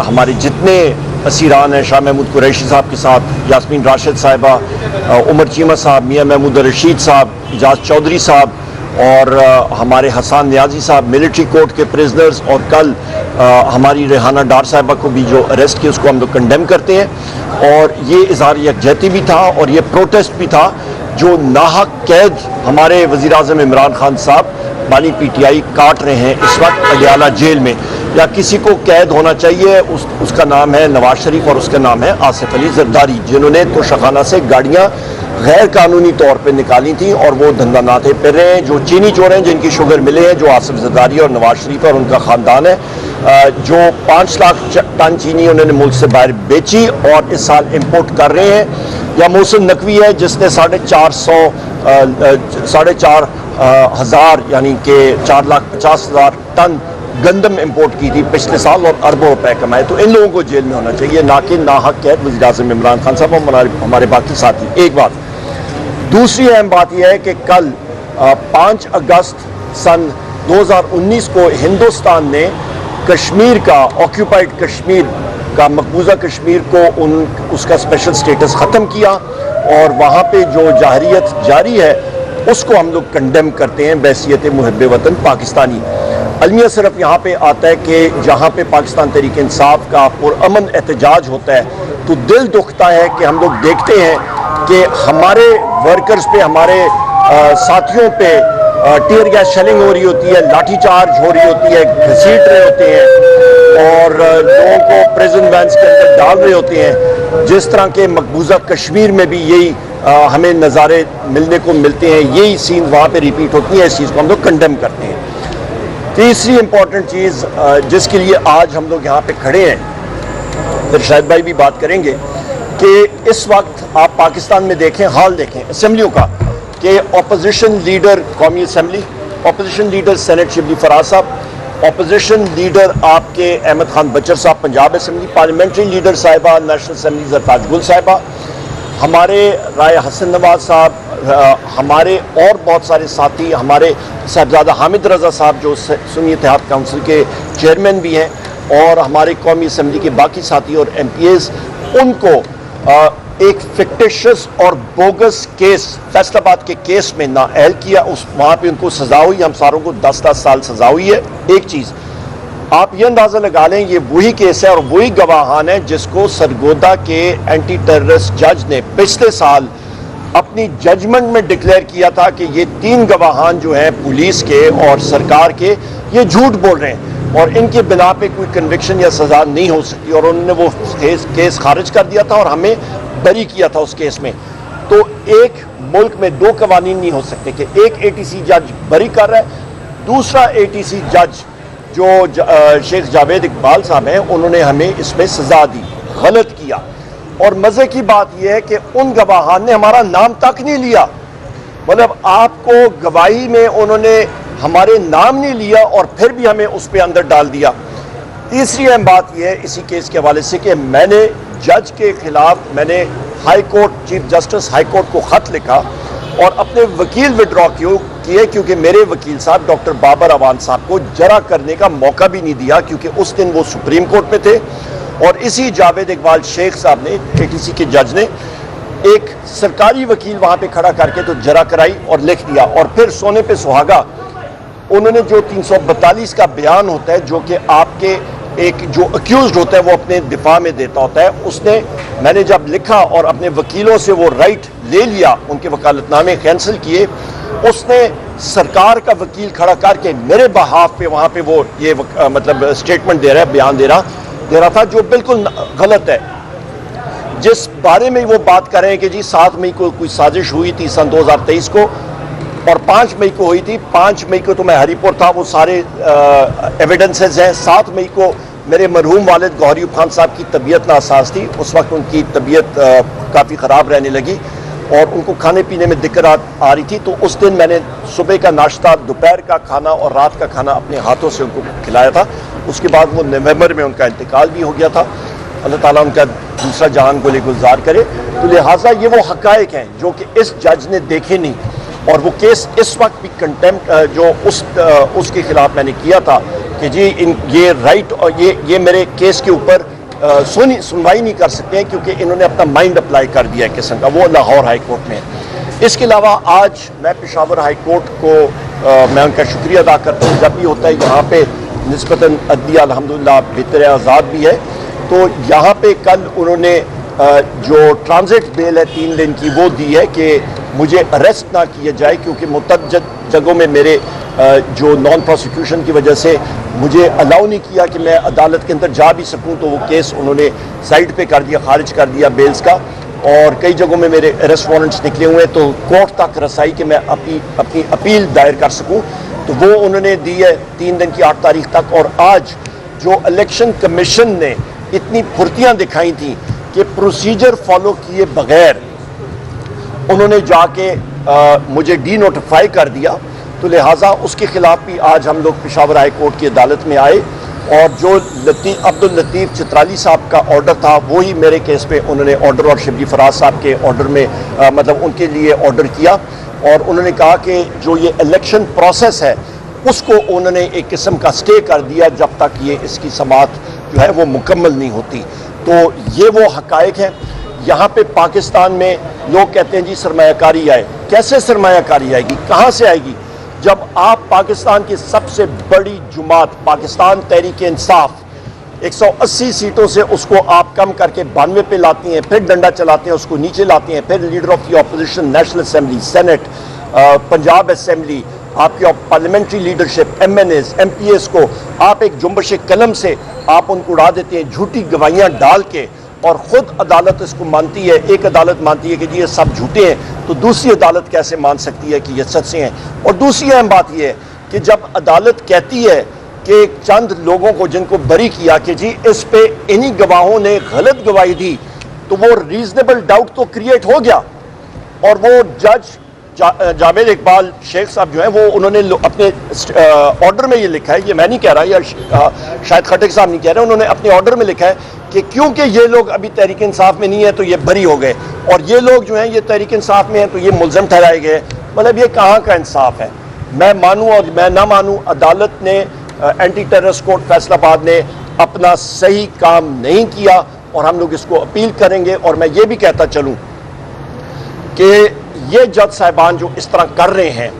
हमारे जितने असीरान हैं, शाह महमूद कुरैशी साहब के साथ, यास्मीन राशिद साहिबा, उमर चीमा साहब, मियाँ महमूद रशीद साहब, इजाज चौधरी साहब और हमारे हसन नियाजी साहब मिलिट्री कोर्ट के प्रिजनर्स, और कल हमारी रेहाना डार साहिबा को भी जो अरेस्ट किया उसको हम लोग कंडेम करते हैं। और ये इजहार यकजहती भी था और ये प्रोटेस्ट भी था। जो नाहक कैद हमारे वज़ीर आज़म इमरान खान साहब बानी PTI काट रहे हैं इस वक्त अडियाला जेल में, या किसी को कैद होना चाहिए, उसका नाम है नवाज शरीफ और उसका नाम है आसिफ अली जरदारी, जिन्होंने तोशाखाना से गाड़ियाँ गैर कानूनी तौर पे निकाली थी और वो धंधा नाते फिर रहे हैं। जो चीनी चोर हैं जिनकी शुगर मिले हैं, जो आसिफ जरदारी और नवाज शरीफ और उनका ख़ानदान है, जो 5 लाख टन चीनी उन्होंने मुल्क से बाहर बेची और इस साल इम्पोर्ट कर रहे हैं। या मोहसिन नकवी है जिसने 4,400,000 यानी कि 4,50,000 टन गंदम इम्पोर्ट की थी पिछले साल और अरबों रुपए कमाए। तो इन लोगों को जेल में होना चाहिए, ना कि नाहक कैद वज़ीर आज़म इमरान खान साहब और हमारे बाकी साथी। एक बात। दूसरी अहम बात यह है कि कल 5 अगस्त सन 2019 को हिंदुस्तान ने कश्मीर का, ऑक्यूपाइड कश्मीर का, मकबूजा कश्मीर को उसका स्पेशल स्टेटस ख़त्म किया और वहाँ पे जो जाहरियत जारी है उसको हम लोग कंडेम करते हैं बहसीयत मुहब्ब वतन पाकिस्तानी। अलमिया सिर्फ यहाँ पे आता है कि जहाँ पे पाकिस्तान तहरीक इंसाफ का पुरअमन एहतजाज होता है तो दिल दुखता है कि हम लोग देखते हैं कि हमारे वर्कर्स पे, हमारे साथियों पे टीयर गैस शेलिंग हो रही होती है, लाठीचार्ज हो रही होती है, घसीट रहे होते हैं और लोगों को प्रिजन वैन्स के अंदर डाल रहे होते हैं। जिस तरह के मकबूजा कश्मीर में भी यही हमें नज़ारे मिलने को मिलते हैं, यही सीन वहाँ पे रिपीट होती है। इस चीज़ को हम लोग कंडेम करते हैं। तीसरी इम्पॉर्टेंट चीज़ जिसके लिए आज हम लोग यहाँ पे खड़े हैं, फिर शायद भाई भी बात करेंगे, कि इस वक्त आप पाकिस्तान में देखें, हाल देखें असेंबलियों का, कि अपोजिशन लीडर कौमी assembly, opposition leader senate Shibli Faraz साहब, अपोजिशन लीडर आपके अहमद खान बचर साहब पंजाब असम्बली, पार्लियामेंट्री लीडर साहिबा नेशनल असम्बली जरताज गुल साहिबा, हमारे राय हसन नवाज साहब, हमारे और बहुत सारे साथी, हमारे साहबजादा हामिद रज़ा साहब जो सुन्नी इत्तेहाद काउंसिल के चेयरमैन भी हैं, और हमारे कौमी असम्बली के बाकी साथी और MPs, उनको एक फिक्टिशियस और बोगस केस, फैसलाबाद के केस में नाअहल किया। वहाँ पे उनको सज़ा हुई, हम सारों को 10-10 साल सज़ा हुई है। एक चीज़ आप ये अंदाज़ा लगा लें, ये वही केस है और वही गवाहान है जिसको सरगोदा के एंटी टेररिस्ट जज ने पिछले साल अपनी जजमेंट में डिक्लेयर किया था कि ये 3 गवाहान जो हैं पुलिस के और सरकार के, ये झूठ बोल रहे हैं और इनके बिना पे कोई कन्विक्शन या सज़ा नहीं हो सकती, और उन्होंने वो केस खारिज कर दिया था और हमें बरी किया था उस केस में। तो एक मुल्क में 2 कवानीन नहीं हो सकते कि एक ATC जज बरी कर रहा है, दूसरा ATC जज जो शेख जावेद इकबाल साहब हैं, उन्होंने हमें इसमें सज़ा दी, गलत किया। और मज़े की बात यह है कि उन गवाहान ने हमारा नाम तक नहीं लिया, मतलब आपको गवाही में उन्होंने हमारे नाम नहीं लिया और फिर भी हमें उस पर अंदर डाल दिया। तीसरी अहम बात यह है इसी केस के हवाले से कि मैंने जज के खिलाफ, मैंने high court, chief justice high court को ख़त लिखा और अपने वकील विड्रॉ किए, क्योंकि मेरे वकील साहब डॉक्टर बाबर अवान साहब को जरा करने का मौका भी नहीं दिया, क्योंकि उस दिन वो सुप्रीम कोर्ट में थे। और इसी जावेद इकबाल शेख साहब ने, ATC के जज ने, एक सरकारी वकील वहाँ पे खड़ा करके तो जरा कराई और लिख दिया। और फिर सोने पे सुहागा उन्होंने जो 342 का बयान होता है, जो कि आपके एक जो अक्यूज्ड होता है वो अपने दिफा में देता होता है, उसने, मैंने जब लिखा और अपने वकीलों से वो राइट ले लिया, उनके वकालतनामे कैंसिल किए, उसने सरकार का वकील खड़ा करके मेरे बहाफ पे वहाँ पे वो ये मतलब स्टेटमेंट दे रहा है, बयान दे रहा था, जो बिल्कुल गलत है। जिस बारे में वो बात कर रहे हैं कि जी 7 मई को कोई साजिश हुई थी सन 2023 को और 5 मई को हुई थी। 5 मई को तो मैं हरीपुर था, वो सारे एविडेंसेस हैं। 7 मई को मेरे मरहूम वालिद गौहर खान साहब की तबीयत नासाज थी, उस वक्त उनकी तबीयत काफ़ी ख़राब रहने लगी और उनको खाने पीने में दिक्कत आ रही थी। तो उस दिन मैंने सुबह का नाश्ता, दोपहर का खाना और रात का खाना अपने हाथों से उनको खिलाया था। उसके बाद वो नवंबर में उनका इंतकाल भी हो गया था। अल्लाह ताला उनका दूसरा जहान को गुलजार करे। तो लिहाजा ये वो हक़ाइक़ हैं जो कि इस जज ने देखे नहीं, और वो केस इस वक्त भी कंटेम्प्ट जो उसके खिलाफ मैंने किया था कि जी ये राइट और ये मेरे केस के ऊपर सुनवाई नहीं कर सकते हैं क्योंकि इन्होंने अपना माइंड अप्लाई कर दिया है किस्म का, वो लाहौर हाई कोर्ट में। इसके अलावा आज मैं पेशावर हाई कोर्ट को मैं उनका शुक्रिया अदा करता हूँ। जब भी होता है यहाँ पे निस्बतन अदलिया अल्हम्दुलिल्लाह बेहतर आज़ाद भी है, तो यहाँ पे कल उन्होंने जो ट्रांजिट बेल है 3 दिन की वो दी है कि मुझे अरेस्ट ना किया जाए, क्योंकि मुतअद्दिद जगहों में मेरे जो नॉन प्रोसिक्यूशन की वजह से मुझे अलाउ नहीं किया कि मैं अदालत के अंदर जा भी सकूं, तो वो केस उन्होंने साइड पे कर दिया, खारिज कर दिया बेल्स का। और कई जगहों में मेरे अरेस्ट वारंट्स निकले हुए हैं, तो कोर्ट तक रसाई कि मैं अपनी अपील दायर कर सकूं, तो वो उन्होंने दी है 3 दिन की 8 तारीख तक। और आज जो इलेक्शन कमीशन ने इतनी फुर्तियाँ दिखाई थी कि प्रोसीजर फॉलो किए बगैर उन्होंने जाके मुझे डी नोटिफाई कर दिया, तो लिहाजा उसके खिलाफ भी आज हम लोग पेशावर हाई कोर्ट की अदालत में आए। और जो अब्दुल लतीफ़ चित्राली साहब का ऑर्डर था वही मेरे केस पे उन्होंने ऑर्डर और शिबली फराज साहब के ऑर्डर में मतलब उनके लिए ऑर्डर किया। और उन्होंने कहा कि जो ये इलेक्शन प्रोसेस है उसको उन्होंने एक किस्म का स्टे कर दिया जब तक ये इसकी समाअत जो है वो मुकम्मल नहीं होती। तो ये वो हक़ाइक़ हैं। यहाँ पे पाकिस्तान में लोग कहते हैं जी सरमायाकारी आए, कैसे सरमायाकारी आएगी, कहाँ से आएगी? जब आप पाकिस्तान की सबसे बड़ी जुमात पाकिस्तान तहरीक इंसाफ 180 सीटों से उसको आप कम करके 92 पे लाती हैं, फिर डंडा चलाते हैं, उसको नीचे लाते हैं, फिर leader of the opposition, national assembly, senate, Punjab assembly, आपकी पार्लियामेंट्री लीडरशिप, MNAs, MPAs को आप एक जुम्बश कलम से आप उनको उड़ा देते हैं, झूठी गवाहियाँ डाल के। और ख़ुद अदालत इसको मानती है, एक अदालत मानती है कि जी ये सब झूठे हैं, तो दूसरी अदालत कैसे मान सकती है कि ये सच्चे हैं? और दूसरी अहम बात यह है कि जब अदालत कहती है कि चंद लोगों को जिनको बरी किया कि जी इस पे इन्हीं गवाहों ने गलत गवाही दी, तो वो रीजनेबल डाउट तो क्रिएट हो गया। और वो जज जावेद इकबाल शेख साहब जो है वो उन्होंने अपने ऑर्डर में ये लिखा है, ये मैं नहीं कह रहा या शायद खटक साहब नहीं कह रहे, उन्होंने अपने ऑर्डर में लिखा है कि क्योंकि ये लोग अभी तहरीक इंसाफ में नहीं है तो ये बरी हो गए, और ये लोग जो हैं ये तहरीक इंसाफ में हैं तो ये मुलजम ठहराए गए। मतलब ये कहाँ का इंसाफ है? मैं मानूँ और मैं ना मानूँ, अदालत ने एंटी टेररिस्ट कोर्ट फैसलाबाद ने अपना सही काम नहीं किया और हम लोग इसको अपील करेंगे। और मैं ये भी कहता चलूँ कि ये जज साहिबान जो इस तरह कर रहे हैं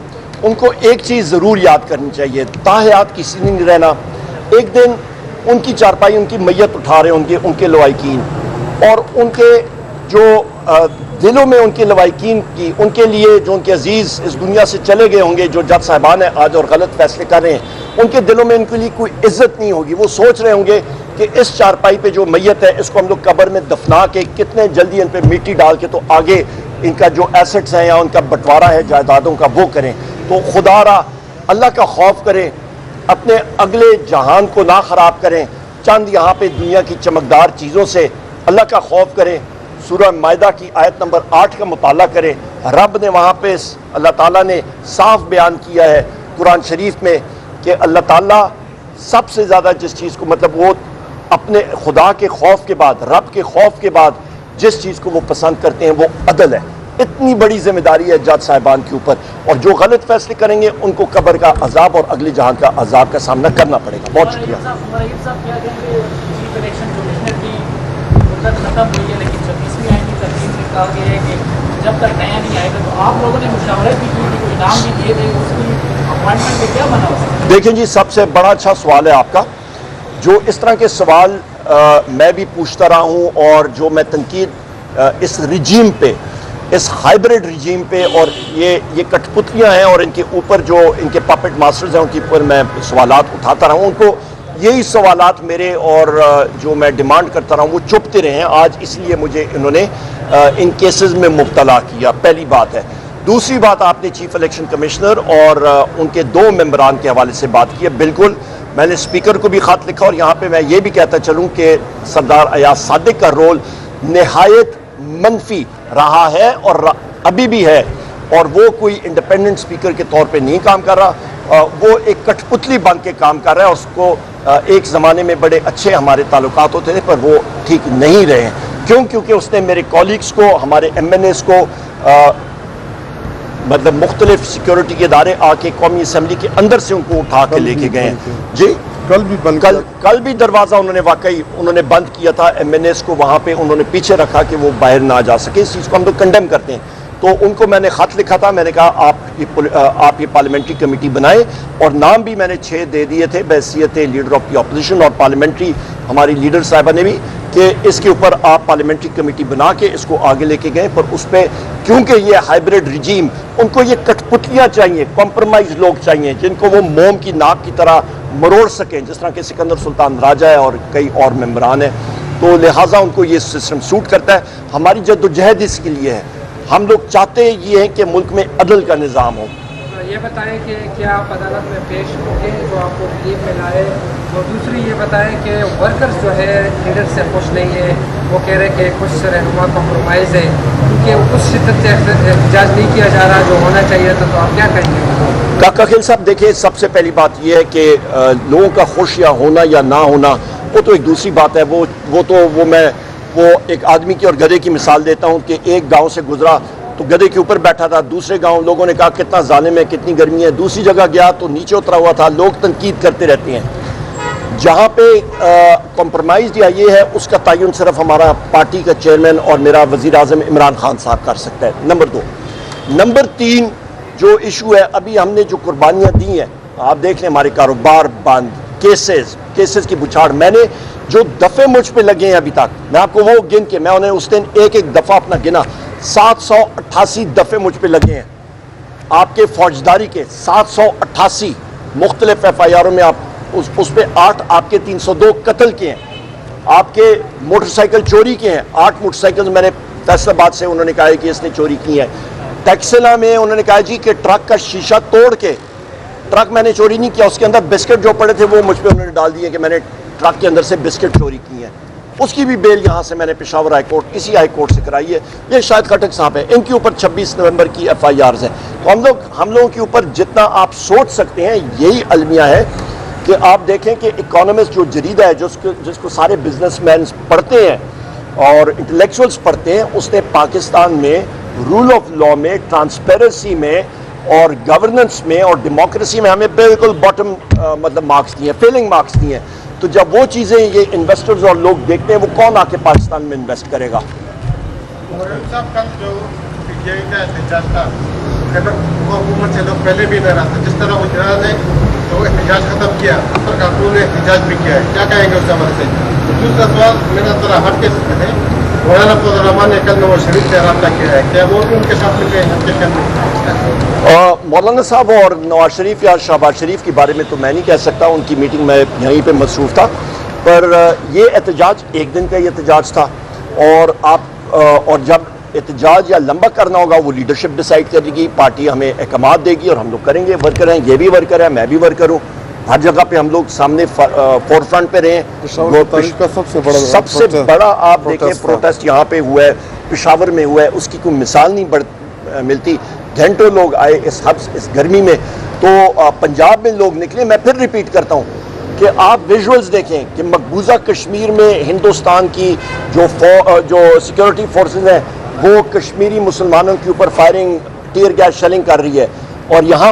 उनको एक चीज़ ज़रूर याद करनी चाहिए, ताहयात किसी ने नहीं रहना। एक दिन उनकी चारपाई, उनकी मैयत उठा रहे होंगे उनके लवाइकीन, और उनके जो दिलों में उनके लवाइकीन की, उनके लिए जो उनके अजीज़ इस दुनिया से चले गए होंगे, जो जज साहिबान हैं आज और गलत फैसले कर रहे हैं, उनके दिलों में उनके लिए कोई इज्जत नहीं होगी। वो सोच रहे होंगे कि इस चारपाई पे जो मैयत है इसको हम लोग कब्र में दफना के कितने जल्दी इन पर मिट्टी डाल के तो आगे इनका जो एसेट्स हैं या उनका बंटवारा है जायदादों का वो करें। तो खुदारा अल्लाह का खौफ करें, अपने अगले जहान को ना ख़राब करें, चंद यहाँ पे दुनिया की चमकदार चीज़ों से अल्लाह का खौफ करें। सूरह मायदा की आयत नंबर 8 का मुताला करें। रब ने वहाँ पे अल्लाह ताला ने साफ बयान किया है कुरान शरीफ में कि अल्लाह ताला सबसे ज़्यादा जिस चीज़ को मतलब वो अपने खुदा के खौफ के बाद, रब के खौफ के बाद जिस चीज़ को वो पसंद करते हैं वो अदल है। इतनी बड़ी जिम्मेदारी है जज साहिबान के ऊपर, और जो गलत फैसले करेंगे उनको कब्र का अजाब और अगले जहां का अजाब का सामना करना पड़ेगा। बहुत शुक्रिया। जब तक नया नहीं आएगा तो आप लोगों ने मुशावरत भी की, इनाम भी दिए थे, उसकी अपॉइंटमेंट में क्या बना हो? देखें जी, सबसे बड़ा अच्छा सवाल है आपका। जो इस तरह के सवाल मैं भी पूछता रहा हूँ, और जो मैं तनकीद इस रिजीम पे, इस हाइब्रिड रिजीम पे, और ये कठपुतलियाँ हैं और इनके ऊपर जो इनके पपेट मास्टर्स हैं उनके ऊपर मैं सवालात उठाता रहा हूँ, उनको यही सवालात मेरे और जो मैं डिमांड करता रहा हूँ वो चुपते रहे हैं। आज इसलिए मुझे इन्होंने इन केसेस में मुब्तला किया, पहली बात है। दूसरी बात, आपने चीफ इलेक्शन कमिश्नर और उनके 2 मेंबरान के हवाले से बात की है। बिल्कुल, मैंने स्पीकर को भी ख़त लिखा, और यहाँ पे मैं ये भी कहता चलूँ कि सरदार अयाज सादिक का रोल नहायत मनफी रहा है और अभी भी है, और वो कोई इंडिपेंडेंट स्पीकर के तौर पे नहीं काम कर रहा, वो एक कठपुतली बन के काम कर रहा है। उसको एक ज़माने में बड़े अच्छे हमारे ताल्लुकात होते थे, पर वो ठीक नहीं रहे हैं। क्यों? क्योंकि उसने मेरे कॉलीग्स को, हमारे MNAs को मतलब मुख्तलिफ सिक्योरिटी के इदारे आके कौमी असम्बली के अंदर से उनको उठा के लेके गए हैं। जी कल भी बंद कल भी दरवाज़ा उन्होंने बंद किया था। MNAs को वहाँ पे उन्होंने पीछे रखा कि वो बाहर ना जा सके। इस चीज़ को हम लोग कंडेम करते हैं। तो उनको मैंने ख़त लिखा था, मैंने कहा आप ये पार्लियामेंट्री कमेटी बनाएं, और नाम भी मैंने 6 दे दिए थे बहैसियत लीडर ऑफ द अपोजिशन, और पार्लियामेंट्री हमारी लीडर साहिबा ने भी, कि इसके ऊपर आप पार्लियामेंट्री कमेटी बना के इसको आगे लेके गए। पर उस पर क्योंकि ये हाइब्रिड रिजीम, उनको ये कठपुतलियाँ चाहिए, कॉम्प्रोमाइज लोग चाहिए जिनको वो मोम की नाक की तरह मरोड़ सकें, जिस तरह के सिकंदर सुल्तान राजा है और कई और मेम्बरान हैं। तो लिहाजा उनको ये सिस्टम सूट करता है। हमारी जद्दोजहद इसके लिए है। हम लोग चाहते ये हैं कि मुल्क में अदल का निज़ाम हो। ये बताएं कि क्या आप अदालत में पेश होंगे जो आपको रिलीफ मिला है, और दूसरी ये बताएं कि वर्कर्स जो है लीडर से खुश नहीं है, वो कह रहे हैं कि कुछ रहनुमा कॉम्प्रोमाइज़ है, क्योंकि कुछ शिद्दत से एहतजाज नहीं किया जा रहा जो होना चाहिए था। तो आप क्या कहेंगे? काका खिल साहब, देखिए, सबसे पहली बात यह है कि लोगों का खुश या होना या ना होना वो तो एक दूसरी बात है। वो एक आदमी की और गधे की मिसाल देता हूँ कि एक गांव से गुजरा तो गधे के ऊपर बैठा था, दूसरे गांव लोगों ने कहा कितना जालिम है, कितनी गर्मी है। दूसरी जगह गया तो नीचे उतरा हुआ था। लोग तनकीद करते रहते हैं। जहाँ पे कॉम्प्रोमाइज़ या ये है, उसका तयन सिर्फ हमारा पार्टी का चेयरमैन और मेरा वज़ीर आज़म इमरान खान साहब कर सकता है। नंबर 2। नंबर 3 जो इशू है, अभी हमने जो कुर्बानियाँ दी हैं, आप देख लें, हमारे कारोबार बंद, केसेस की बुछाड़। मैंने जो दफ़े मुझ पे लगे हैं अभी तक, मैं आपको वो गिन के, मैं उन्हें उस दिन एक दफ़ा अपना गिना, 788 दफ़े मुझ पे लगे हैं आपके फौजदारी के। 788 मुख्तलिफ FIRों में आप उस पे 8 आपके 302 कत्ल के हैं, आपके मोटरसाइकिल चोरी के हैं। 8 मोटरसाइकिल मैंने फैसलाबाद से उन्होंने कहा है कि इसने चोरी की है। टैक्सिला में उन्होंने कहा जी कि ट्रक का शीशा तोड़ के, ट्रक मैंने चोरी नहीं किया, उसके अंदर बिस्किट जो पड़े थे वो मुझ पर उन्होंने डाल दिए कि मैंने ट्रक के अंदर से बिस्किट चोरी की है। उसकी भी बेल यहाँ से मैंने पेशावर हाई कोर्ट, किसी हाई कोर्ट से कराई है। ये शायद खटक साहब है, इनके ऊपर 26 नवंबर की FIRs हैं। तो हम लोगों के ऊपर जितना आप सोच सकते हैं, यही अलमिया है कि आप देखें कि इकोनॉमिस्ट जो जरीदा है, जिसको सारे बिजनेसमैन पढ़ते हैं और इंटेलेक्चुअल्स पढ़ते हैं, उसने पाकिस्तान में रूल ऑफ लॉ में, ट्रांसपेरेंसी में और गवर्नेंस में और डेमोक्रेसी में हमें बिल्कुल बॉटम मतलब मार्क्स दिए हैं, फेलिंग मार्क्स दिए हैं। तो जब वो चीज़ें ये इन्वेस्टर्स और लोग देखते हैं, वो कौन आके पाकिस्तान में इन्वेस्ट करेगा? साहब, कल जो PTI का एहतजाज था, वो हुकूमत से लोग पहले भी नाराज थे। जिस तरह गुजरात है तो एहतजाज खत्म किया, अफसर कानून ने एहतजाज भी किया है, क्या कहेंगे उस हवाले से? दूसरा सवाल मेरा थोड़ा हट के है, मौलाना फजल रहमान ने कल नवाज शरीफ से रब्ता किया है, क्या वो उनके साथ मौलाना साहब और नवाज शरीफ या शहबाज शरीफ के बारे में तो मैं नहीं कह सकता, उनकी मीटिंग में यहीं पे मसरूफ़ था। पर ये एहतजाज एक दिन का ही एहतजाज था, और जब एहतजाज या लंबा करना होगा वो लीडरशिप डिसाइड करेगी, पार्टी हमें अहकामात देगी और हम लोग करेंगे। वर्कर हैं, ये भी वर्कर है, मैं भी वर्कर हूँ, हर जगह पे हम लोग सामने फोर फ्रंट पे रहे। सबसे बड़ा आप देखें प्रोटेस्ट यहाँ पे हुआ है, पेशावर में हुआ है, उसकी कोई मिसाल नहीं मिलती। घंटों लोग आए इस गर्मी में, तो पंजाब में लोग निकले। मैं फिर रिपीट करता हूँ कि आप विजुअल्स देखें कि मकबूजा कश्मीर में हिंदुस्तान की जो सिक्योरिटी फोर्सेस हैं वो कश्मीरी मुसलमानों के ऊपर फायरिंग, टीयर गैस शेलिंग कर रही है, और यहाँ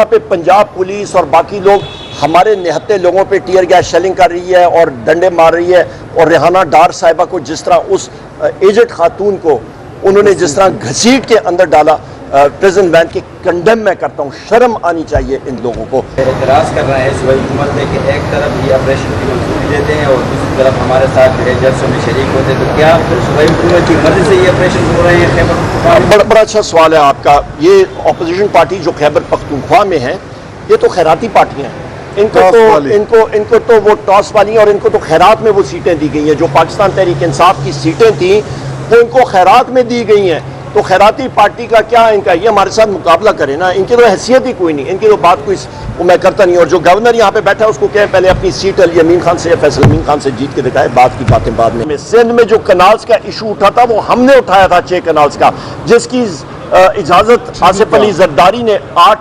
पे पंजाब पुलिस और बाकी लोग हमारे निहत्ते लोगों पे टीयर गैस शेलिंग कर रही है और डंडे मार रही है। और रेहाना डार साहिबा को जिस तरह, उस एजेड खातून को उन्होंने जिस तरह घसीट के अंदर डाला प्रिजन वैन के, कंडेम मैं करता हूँ। शर्म आनी चाहिए इन लोगों को। एतराज़ कर रहे हैं सूबाई हुकूमत में कि एक तरफ ये ऑपरेशन की मंजूरी देते हैं और दूसरी तरफ हमारे साथ जलसों में शरीक होते हैं, तो क्या सूबाई हुकूमत की मर्जी से ये ऑपरेशन हो रहे हैं खैबर? बड़ा अच्छा सवाल है आपका। ये अपोजिशन पार्टी जो खैबर पख्तूनख्वा में है, ये तो खैराती पार्टी हैं। इनको तो वो टॉस वाली, और इनको तो खैरात में वो सीटें दी गई हैं। जो पाकिस्तान तहरीक इंसाफ की सीटें थी वो इनको खैरात में दी गई हैं। तो खैराती पार्टी का क्या, इनका ये हमारे साथ मुकाबला करे ना, इनकी तो हैसियत ही कोई नहीं, इनकी तो बात कोई वो मैं करता नहीं। और जो गवर्नर यहाँ पे बैठा है उसको कहें पहले अपनी सीट अली अमीन खान से या फैसल अमीन खान से जीत के दिखाए, बात की बातें बाद में। सिंध में जो कनाल्स का इशू उठा था वो हमने उठाया था, 6 कनाल्स का, जिसकी इजाजत आसिफ अली जरदारी ने 8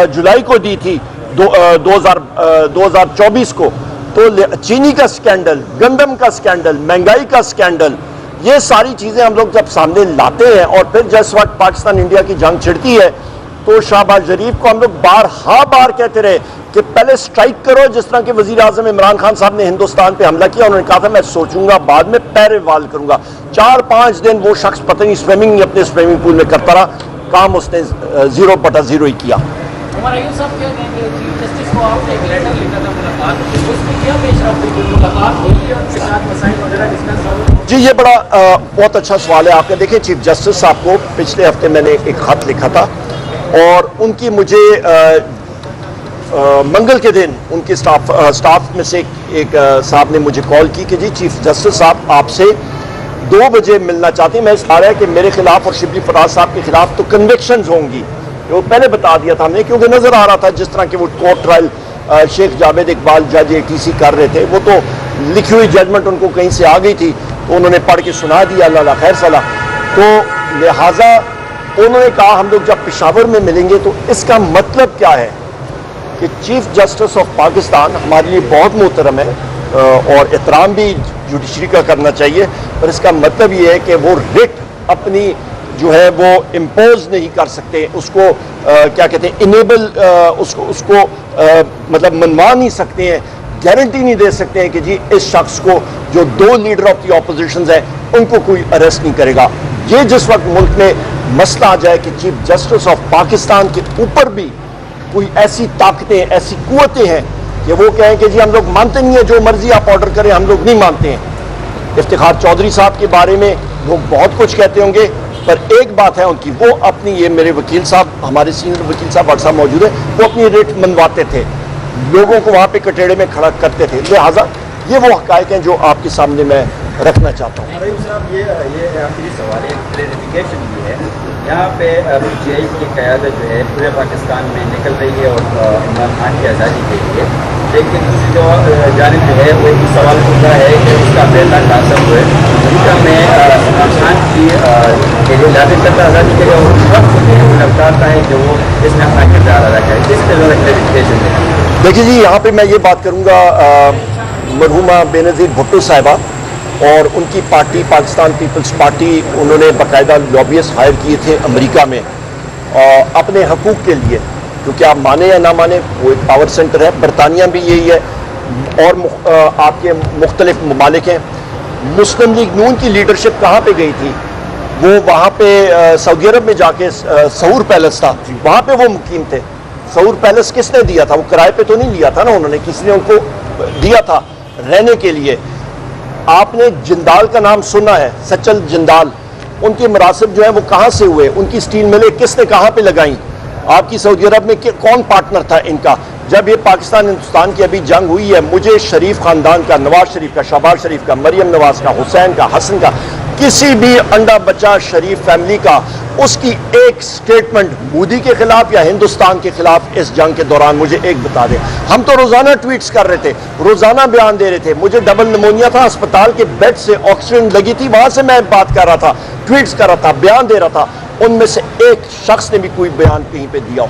जुलाई को दी थी 2024 को। तो चीनी का स्कैंडल, गंदम का स्कैंडल, महंगाई का स्कैंडल, ये सारी चीज़ें हम लोग जब सामने लाते हैं और फिर जिस वक्त पाकिस्तान इंडिया की जंग छिड़ती है तो शहबाज शरीफ को हम लोग बार कहते रहे कि पहले स्ट्राइक करो, जिस तरह के वजीर आजम इमरान खान साहब ने हिंदुस्तान पे हमला किया। उन्होंने कहा था मैं सोचूंगा बाद में पैरेवाल करूंगा। 4-5 दिन वो शख्स पता नहीं स्विमिंग अपने स्विमिंग पूल में करता रहा, काम उसने 0/0 ही किया। उमर अयूब साहब क्या कहेंगे, चीफ जस्टिस को आपने एक लेटर लिखा था मुलाकात, उसमें क्या पेशरफ्त हुई, मुलाकात हुई और उनके साथ मसाइल वगैरह डिस्कस हो? जी ये बड़ा बहुत अच्छा सवाल है आपका। देखिए चीफ जस्टिस साहब को पिछले हफ्ते मैंने एक खत लिखा था और उनकी मुझे मंगल के दिन उनके स्टाफ में से एक साहब ने मुझे कॉल की कि जी चीफ जस्टिस साहब आपसे 2 बजे मिलना चाहते हैं। मैं इस रहा है कि मेरे खिलाफ और शिबली फराज साहब के खिलाफ तो कन्विक्शंस होंगी, वो पहले बता दिया था हमने, क्योंकि नजर आ रहा था जिस तरह के वो कोर्ट ट्रायल शेख जावेद इकबाल जज ATC कर रहे थे, वो तो लिखी हुई जजमेंट उनको कहीं से आ गई थी तो उन्होंने पढ़ के सुना दिया, अल्लाह खैर सलाह। तो लिहाजा उन्होंने कहा हम लोग जब पेशावर में मिलेंगे तो इसका मतलब क्या है कि चीफ जस्टिस ऑफ पाकिस्तान हमारे लिए बहुत मोहतरम है और एहतराम भी जुडिशरी का करना चाहिए, पर इसका मतलब ये है कि वो रिट अपनी जो है वो इम्पोज नहीं कर सकते, उसको क्या कहते हैं इनेबल उसको मतलब मनवा नहीं सकते हैं, गारंटी नहीं दे सकते हैं कि जी इस शख्स को जो 2 लीडर ऑफ द ऑपोजिशन है उनको कोई अरेस्ट नहीं करेगा। ये जिस वक्त मुल्क में मसला आ जाए कि चीफ जस्टिस ऑफ पाकिस्तान के ऊपर भी कोई ऐसी ताकतें ऐसी कुव्वतें हैं कि वो कहें कि जी हम लोग मानते नहीं है, जो मर्जी आप ऑर्डर करें हम लोग नहीं मानते हैं। इफ्तिखार चौधरी साहब के बारे में लोग बहुत कुछ कहते होंगे, पर एक बात है उनकी, वो अपनी, ये मेरे वकील साहब हमारे सीनियर वकील साहब साहब मौजूद है, वो अपनी रेट मनवाते थे, लोगों को वहाँ पे कटेड़े में खड़ा करते थे। लिहाजा ये वो हक़ाइक़ हैं जो आपके सामने मैं रखना चाहता हूँ। अयूब साहब ये आखिरी सवाल है, क्लैरिफिकेशन भी है, यहाँ पे PTI की क़यादत जो है पूरे पाकिस्तान में निकल रही है और इमरान खान की आज़ादी के लिए, लेकिन दूसरी जो जानिब जो है वो एक सवाल उठ रहा है कि उसका बेहतर कासम जो है उनका मैं इमरान खान की लिए लाभ करता आज़ादी के लिए उस वक्त मुझे लगता है कि वो इसमें अपना किरदार अदा करे, इस पर ज़्यादा क्लैरिफिकेशन है। देखिए जी यहाँ पे मैं ये बात करूँगा, मरहूमा बेनज़ीर भुट्टो साहिबा और उनकी पार्टी पाकिस्तान पीपल्स पार्टी, उन्होंने बाकायदा लॉबियस्ट हायर किए थे अमेरिका में अपने हकूक़ के लिए, क्योंकि आप माने या ना माने वो एक पावर सेंटर है, बरतानिया भी यही है और आपके मुख्तलिफ ममालिक हैं। मुस्लिम लीग नून की लीडरशिप कहाँ पे गई थी, वो वहाँ पे सऊदी अरब में जाके सहूर पैलेस था, वहाँ पे वो मुकीम थे। सहूर पैलेस किसने दिया था, वो किराए पे तो नहीं लिया था ना, उन्होंने किसी ने उनको दिया था रहने के लिए। आपने जिंदाल का नाम सुना है, सचल जिंदाल, उनके मरासिब जो है वो कहाँ से हुए, उनकी स्टील मिलें किसने कहाँ पे लगाई, आपकी सऊदी अरब में कौन पार्टनर था इनका। जब ये पाकिस्तान हिंदुस्तान की अभी जंग हुई है, मुझे शरीफ खानदान का, नवाज शरीफ का, शहबाज शरीफ का, मरियम नवाज का, हुसैन का, हसन का, किसी भी अंडा बच्चा शरीफ फैमिली का उसकी एक स्टेटमेंट मोदी के खिलाफ या हिंदुस्तान के खिलाफ इस जंग के दौरान मुझे एक बता दें। हम तो रोजाना ट्वीट्स कर रहे थे, रोजाना बयान दे रहे थे, मुझे डबल निमोनिया था, अस्पताल के बेड से ऑक्सीजन लगी थी, वहां से मैं बात कर रहा था, ट्वीट्स कर रहा था, बयान दे रहा था, उनमें से एक शख्स ने भी कोई बयान कहीं पे दिया हो।